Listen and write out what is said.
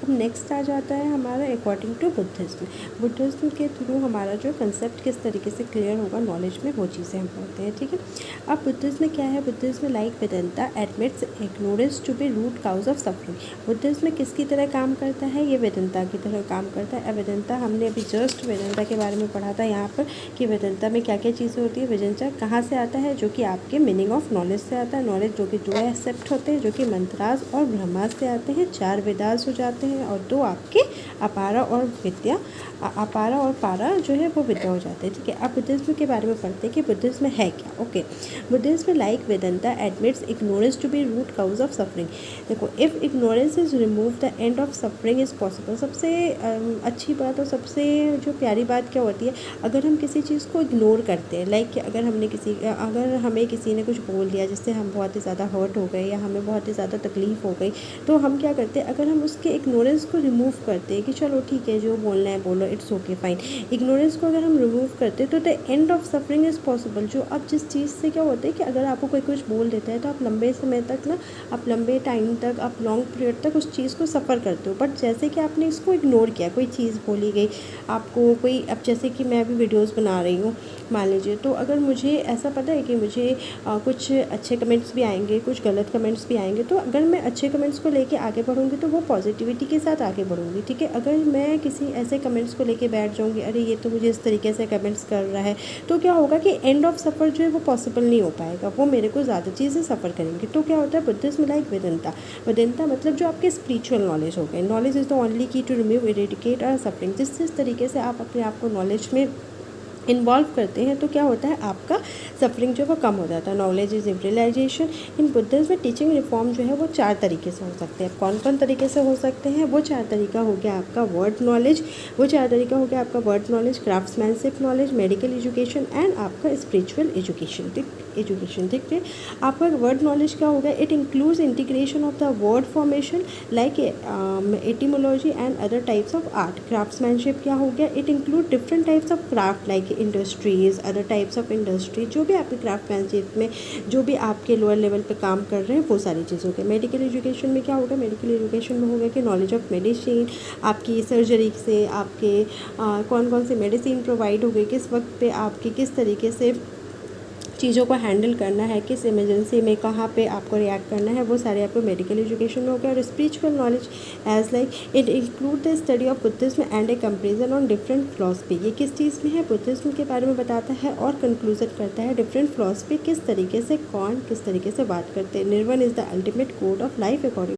अब नेक्स्ट आ जाता है हमारा अकॉर्डिंग टू बुद्धिज्म। बुद्धिज्म के थ्रू हमारा जो कंसेप्ट किस तरीके से क्लियर होगा नॉलेज में, वो चीज़ें हम पढ़ते हैं, ठीक है। अब बुद्धिज्म में क्या है, Buddhism like Vedanta admits ignorance to be root cause of suffering. Buddhism किसकी तरह काम करता है, ये वेदांता की तरह काम करता है। वेदांता हमने अभी जस्ट वेदांता के बारे में पढ़ा था यहाँ पर कि वेदांता में क्या क्या चीज़ें होती है। वेदांता कहाँ से आता है, जो कि आपके मीनिंग ऑफ नॉलेज से आता है। नॉलेज जो कि 2 एक्सेप्ट होते हैं, जो कि मंत्रास और ब्रह्मास से आते हैं। 4 वेदास हो जाते हैं और 2 आपके अपारा और विद्या, अपारा और पारा जो है वो विद्या हो जाते हैं, ठीक है। अब बुद्धिज्म के बारे में पढ़ते हैं कि बुद्धिज्म है क्या। Okay, Buddhism like Vedanta admits ignorance to be root cause of suffering. देखो, if ignorance is remove the end of suffering is possible. सबसे अच्छी बात और सबसे जो प्यारी बात क्या होती है, अगर हम किसी चीज़ को इग्नोर करते हैं, लाइक अगर हमें किसी ने कुछ बोल दिया जिससे हम बहुत ही ज़्यादा हर्ट हो गए या हमें बहुत ही ज़्यादा तकलीफ़ हो गई, तो हम क्या करते हैं, अगर हम उसके इग्नोरेंस को रिमूव करते हैं कि चलो ठीक है, जो बोलना है बोलो, इट्स ओके फाइन। इग्नोरेंस को अगर हम रिमूव करते हैं तो the end of suffering is possible. जो अब जिस चीज़ से क्या होता है कि अगर आपको कोई कुछ बोल देता है तो आप लंबे समय तक ना, आप लंबे टाइम तक, आप लॉन्ग पीरियड तक उस चीज़ को सफ़र करते हो। बट जैसे कि आपने इसको इग्नोर किया, कोई चीज़ बोली गई आपको, कोई, अब जैसे कि मैं अभी वीडियोस बना रही हूँ मान लीजिए, तो अगर मुझे ऐसा पता है कि मुझे कुछ अच्छे कमेंट्स भी आएंगे, कुछ गलत कमेंट्स भी आएंगे, तो अगर मैं अच्छे कमेंट्स को लेके आगे बढ़ूँगी तो वो पॉजिटिविटी के साथ आगे बढ़ूँगी, ठीक है। अगर मैं किसी ऐसे कमेंट्स को लेके बैठ जाऊँगी, अरे ये तो मुझे इस तरीके से कमेंट्स कर रहा है, तो क्या होगा कि एंड ऑफ सफ़र जो है वो पॉसिबल नहीं हो पाएगा, वो मेरे को ज़्यादा चीज़ें सफ़र करेंगी। तो क्या होता है, बुद्धिज्म लाइक वेदांता। वेदांता मतलब जो आपके स्पिरिचुअल नॉलेज हो गए। नॉलेज इज़ द ओनली की टू रिमूव इरेडिकेट और सफरिंग। जिस तरीके से आप अपने आप को नॉलेज में इन्वॉल्व करते हैं तो क्या होता है, आपका सफरिंग जो है वो कम हो जाता है। Knowledge is realization. In Buddhism में टीचिंग रिफॉर्म जो है वो 4 तरीके से हो सकते हैं। कौन कौन तरीके से हो सकते हैं, वो 4 तरीका हो गया आपका वर्ड नॉलेज, वो 4 तरीका हो गया आपका word knowledge, craftsmanship knowledge, medical education and आपका स्पिरिचुअल एजुकेशन, ठीक है। आपका वर्ड नॉलेज क्या होगा, it includes integration of the word formation like etymology and other types of art. Craftsmanship क्या हो गया, it include different types of craft like industries, other types of industry, जो भी आपके क्राफ्टमैनशिप में जो भी आपके लोअर लेवल पे काम कर रहे हैं वो सारी चीज़ों के। मेडिकल एजुकेशन में क्या होगा, मेडिकल एजुकेशन में होगा कि नॉलेज ऑफ मेडिसिन, आपकी सर्जरी से आपके कौन कौन सी मेडिसिन प्रोवाइड हो गई, किस वक्त पे आपकी किस तरीके से चीज़ों को हैंडल करना है, किस इमरजेंसी में कहाँ पे आपको रिएक्ट करना है, वो सारे आपको मेडिकल एजुकेशन में हो गया। और spiritual knowledge as like it include the study of Buddhism and a comparison on different philosophy. ये किस चीज़ में है, बुद्धिज्म के बारे में बताता है और कंक्लूजन करता है डिफरेंट फिलॉसफी किस तरीके से कौन किस तरीके से बात करते हैं। निर्वाण is the ultimate code of life according